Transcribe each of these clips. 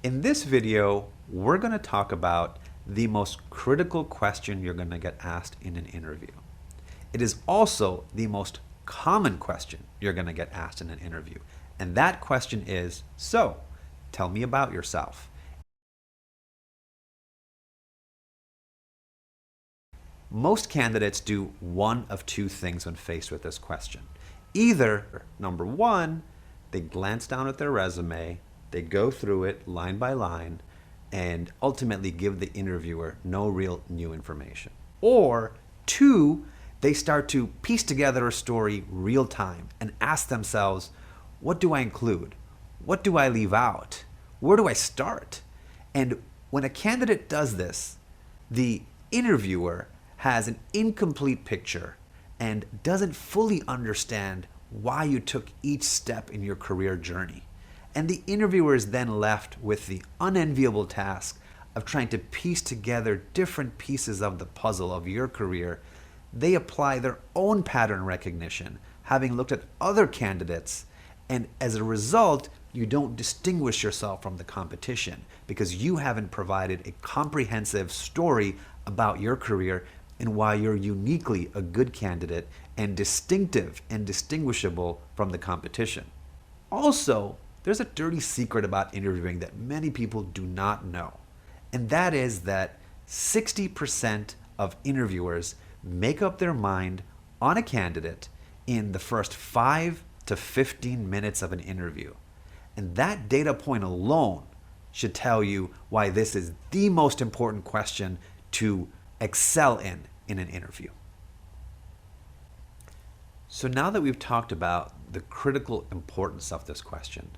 In this video, we're going to talk about the most critical question you're going to get asked in an interview. It is also the most common question you're going to get asked in an interview. And that question is, so, tell me about yourself. Most candidates do one of two things when faced with this question. Either, number one, they glance down at their resume, they go through it line by line, and ultimately give the interviewer no real new information. Or two, they start to piece together a story real time and ask themselves, what do I include? What do I leave out? Where do I start? And when a candidate does this, the interviewer has an incomplete picture and doesn't fully understand why you took each step in your career journey. And the interviewer is then left with the unenviable task of trying to piece together different pieces of the puzzle of your career. They apply their own pattern recognition, having looked at other candidates, and as a result, you don't distinguish yourself from the competition because you haven't provided a comprehensive story about your career and why you're uniquely a good candidate and distinctive and distinguishable from the competition. Also, there's a dirty secret about interviewing that many people do not know, and that is that 60% of interviewers make up their mind on a candidate in the first 5 to 15 minutes of an interview. And that data point alone should tell you why this is the most important question to excel in an interview. So now that we've talked about the critical importance of this question,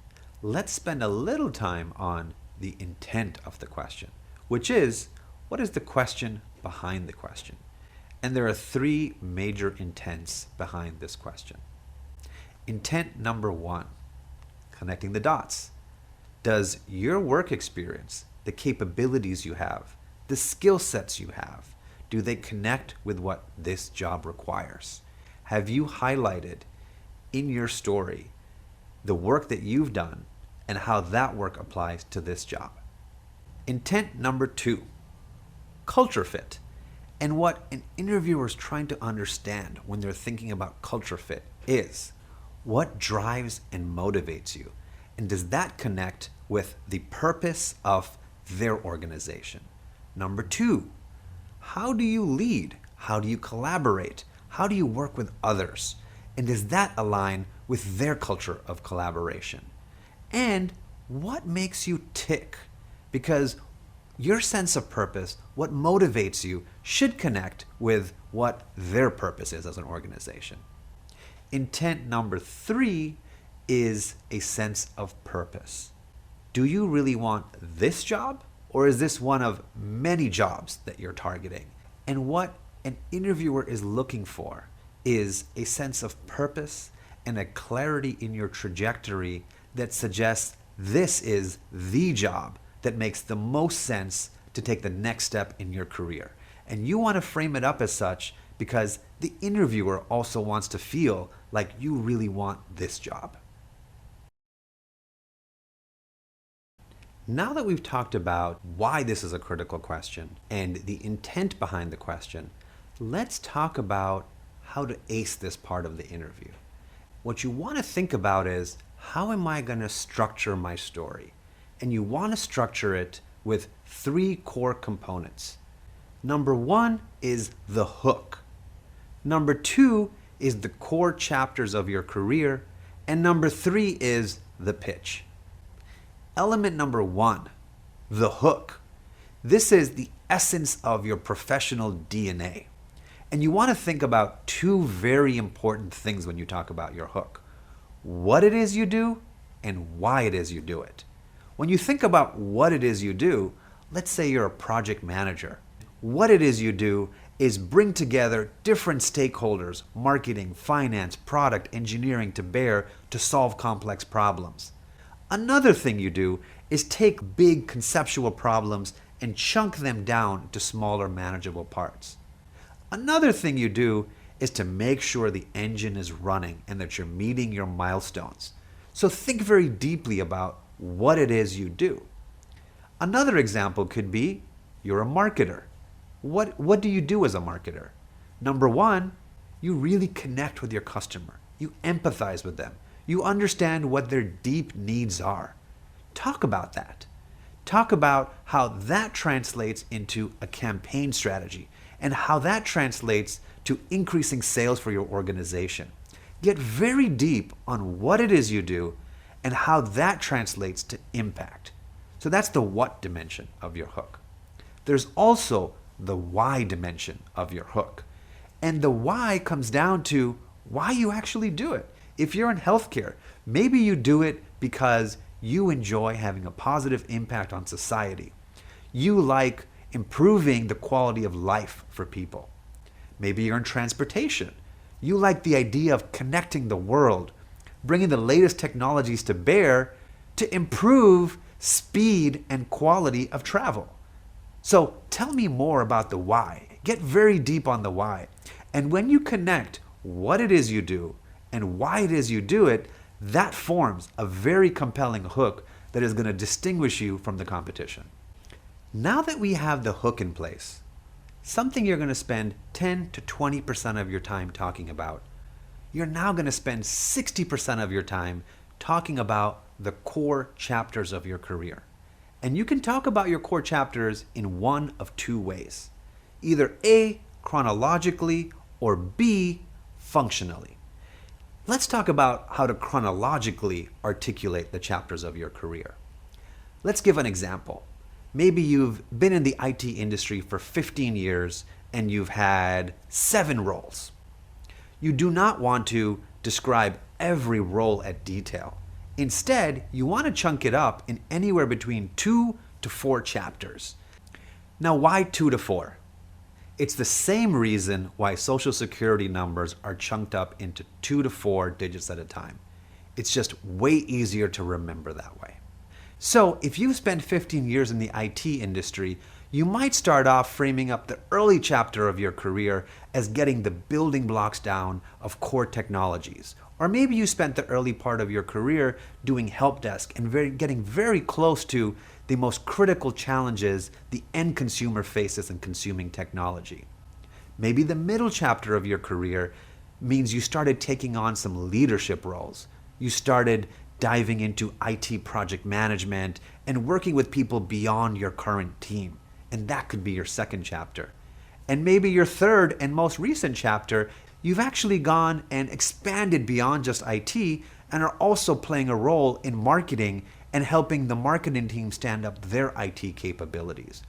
let's spend a little time on the intent of the question, which is, what is the question behind the question? And there are 3 major intents behind this question. Intent number 1, connecting the dots. Does your work experience, the capabilities you have, the skill sets you have, do they connect with what this job requires? Have you highlighted in your story the work that you've done and how that work applies to this job? Intent number 2, culture fit. And what an interviewer is trying to understand when they're thinking about culture fit is, what drives and motivates you? And does that connect with the purpose of their organization? Number 2, how do you lead? How do you collaborate? How do you work with others? And does that align with their culture of collaboration? And what makes you tick? Because your sense of purpose, what motivates you, should connect with what their purpose is as an organization. Intent number 3 is a sense of purpose. Do you really want this job? Or is this one of many jobs that you're targeting? And what an interviewer is looking for is a sense of purpose and a clarity in your trajectory that suggests this is the job that makes the most sense to take the next step in your career. And you want to frame it up as such because the interviewer also wants to feel like you really want this job. Now that we've talked about why this is a critical question and the intent behind the question, let's talk about how to ace this part of the interview. What you want to think about is, how am I going to structure my story? And you want to structure it with 3 core components. Number 1 is the hook. Number 2 is the core chapters of your career. And number 3 is the pitch. Element number 1, the hook. This is the essence of your professional DNA. And you want to think about 2 very important things when you talk about your hook. What it is you do and why it is you do it. When you think about what it is you do, let's say you're a project manager. What it is you do is bring together different stakeholders, marketing, finance, product, engineering to bear to solve complex problems. Another thing you do is take big conceptual problems and chunk them down to smaller manageable parts. Another thing you do is to make sure the engine is running and that you're meeting your milestones. So think very deeply about what it is you do. Another example could be you're a marketer. What do you do as a marketer? Number one, you really connect with your customer. You empathize with them. You understand what their deep needs are. Talk about that. Talk about how that translates into a campaign strategy and how that translates to increasing sales for your organization. Get very deep on what it is you do and how that translates to impact. So that's the what dimension of your hook. There's also the why dimension of your hook. And the why comes down to why you actually do it. If you're in healthcare, maybe you do it because you enjoy having a positive impact on society. You like improving the quality of life for people. Maybe you're in transportation. You like the idea of connecting the world, bringing the latest technologies to bear to improve speed and quality of travel. So tell me more about the why. Get very deep on the why. And when you connect what it is you do and why it is you do it, that forms a very compelling hook that is going to distinguish you from the competition. Now that we have the hook in place, something you're going to spend 10 to 20% of your time talking about, you're now going to spend 60% of your time talking about the core chapters of your career. And you can talk about your core chapters in one of two ways. Either A, chronologically, or B, functionally. Let's talk about how to chronologically articulate the chapters of your career. Let's give an example. Maybe you've been in the IT industry for 15 years and you've had 7 roles. You do not want to describe every role at detail. Instead, you want to chunk it up in anywhere between 2 to 4 chapters. Now, why 2 to 4? It's the same reason why Social Security numbers are chunked up into 2 to 4 digits at a time. It's just way easier to remember that way. So if you've spent 15 years in the IT industry, you might start off framing up the early chapter of your career as getting the building blocks down of core technologies. Or maybe you spent the early part of your career doing help desk and getting very close to the most critical challenges the end consumer faces in consuming technology. Maybe the middle chapter of your career means you started taking on some leadership roles. You started diving into IT project management and working with people beyond your current team. And that could be your second chapter. And maybe your third and most recent chapter, you've actually gone and expanded beyond just IT and are also playing a role in marketing and helping the marketing team stand up their IT capabilities.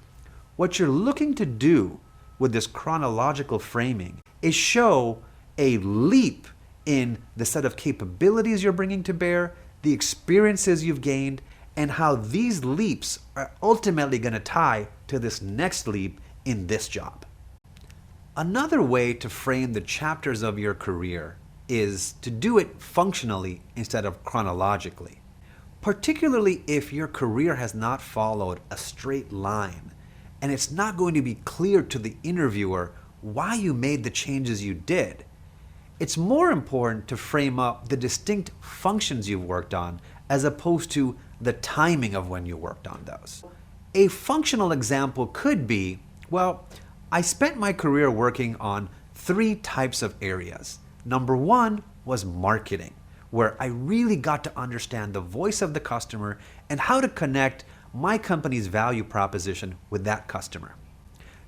What you're looking to do with this chronological framing is show a leap in the set of capabilities you're bringing to bear, the experiences you've gained, and how these leaps are ultimately going to tie to this next leap in this job. Another way to frame the chapters of your career is to do it functionally instead of chronologically. Particularly if your career has not followed a straight line and it's not going to be clear to the interviewer why you made the changes you did. It's more important to frame up the distinct functions you've worked on as opposed to the timing of when you worked on those. A functional example could be, well, I spent my career working on 3 types of areas. Number 1 was marketing, where I really got to understand the voice of the customer and how to connect my company's value proposition with that customer.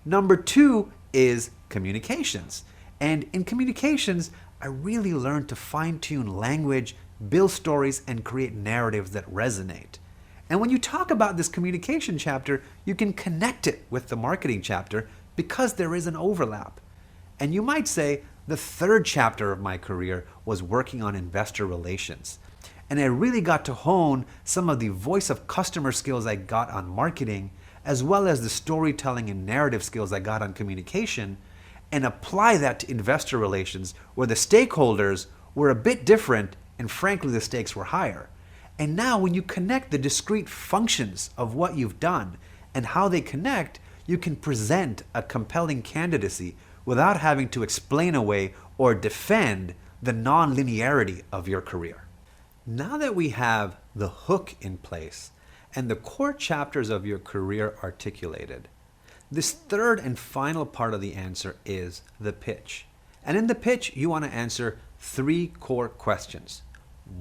Number 2 is communications. And in communications, I really learned to fine-tune language, build stories, and create narratives that resonate. And when you talk about this communication chapter, you can connect it with the marketing chapter because there is an overlap. And you might say, the 3rd chapter of my career was working on investor relations. And I really got to hone some of the voice of customer skills I got on marketing, as well as the storytelling and narrative skills I got on communication, and apply that to investor relations where the stakeholders were a bit different and frankly the stakes were higher. And now when you connect the discrete functions of what you've done and how they connect, you can present a compelling candidacy without having to explain away or defend the non-linearity of your career. Now that we have the hook in place, and the core chapters of your career articulated. This third and final part of the answer is the pitch. And in the pitch, you want to answer 3 core questions.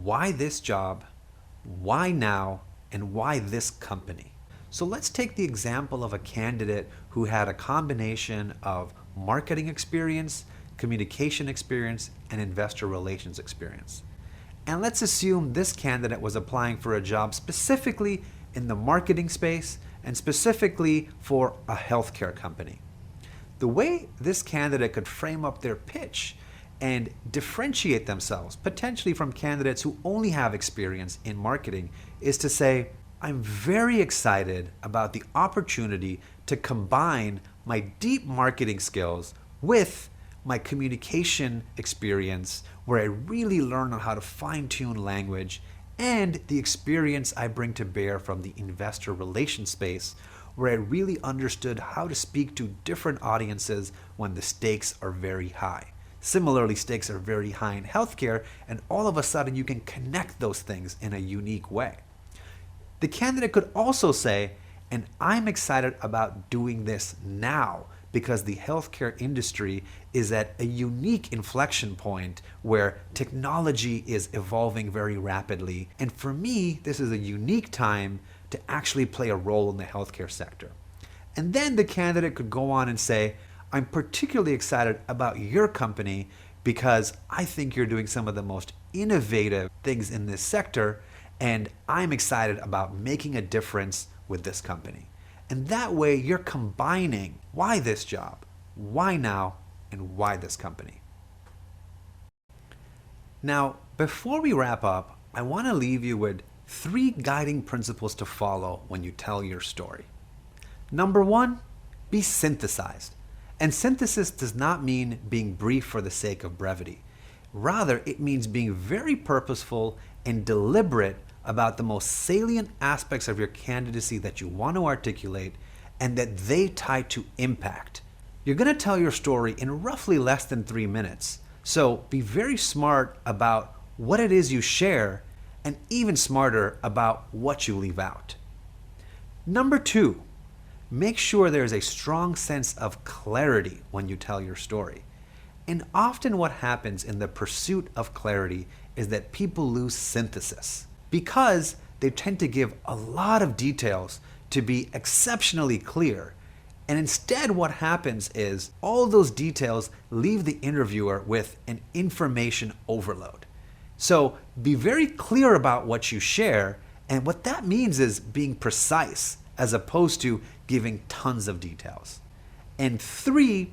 Why this job? Why now? And why this company? So let's take the example of a candidate who had a combination of marketing experience, communication experience, and investor relations experience. And let's assume this candidate was applying for a job specifically in the marketing space and specifically for a healthcare company. The way this candidate could frame up their pitch and differentiate themselves potentially from candidates who only have experience in marketing is to say, I'm very excited about the opportunity to combine my deep marketing skills with my communication experience, where I really learn on how to fine-tune language, and the experience I bring to bear from the investor relations space, where I really understood how to speak to different audiences when the stakes are very high. Similarly, stakes are very high in healthcare, and all of a sudden you can connect those things in a unique way. The candidate could also say, and I'm excited about doing this now because the healthcare industry is at a unique inflection point where technology is evolving very rapidly. And for me, this is a unique time to actually play a role in the healthcare sector. And then the candidate could go on and say, I'm particularly excited about your company because I think you're doing some of the most innovative things in this sector, and I'm excited about making a difference with this company. And that way you're combining why this job, why now, and why this company. Now, before we wrap up, I want to leave you with 3 guiding principles to follow when you tell your story. Number 1, be synthesized. And synthesis does not mean being brief for the sake of brevity. Rather, it means being very purposeful and deliberate about the most salient aspects of your candidacy that you want to articulate and that they tie to impact. You're going to tell your story in roughly less than 3 minutes. So be very smart about what it is you share and even smarter about what you leave out. Number 2, make sure there's a strong sense of clarity when you tell your story. And often what happens in the pursuit of clarity is that people lose synthesis because they tend to give a lot of details to be exceptionally clear. And instead what happens is all those details leave the interviewer with an information overload. So be very clear about what you share, and what that means is being precise as opposed to giving tons of details. And 3,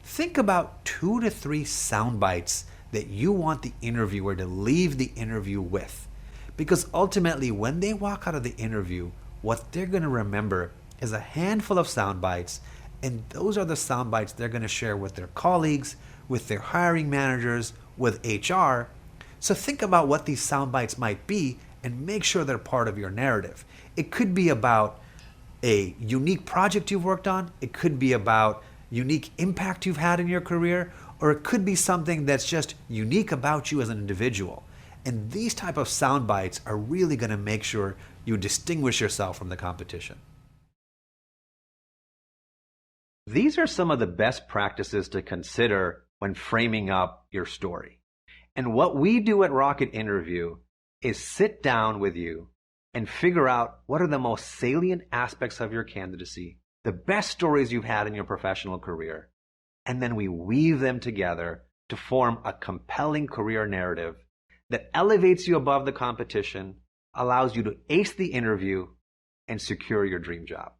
think about 2 to 3 sound bites that you want the interviewer to leave the interview with. Because ultimately, when they walk out of the interview, what they're going to remember is a handful of sound bites, and those are the sound bites they're going to share with their colleagues, with their hiring managers, with HR. So think about what these sound bites might be and make sure they're part of your narrative. It could be about a unique project you've worked on. It could be about unique impact you've had in your career, or it could be something that's just unique about you as an individual. And these type of sound bites are really going to make sure you distinguish yourself from the competition. These are some of the best practices to consider when framing up your story. And what we do at Rocket Interview is sit down with you and figure out what are the most salient aspects of your candidacy, the best stories you've had in your professional career, and then we weave them together to form a compelling career narrative that elevates you above the competition, allows you to ace the interview, and secure your dream job.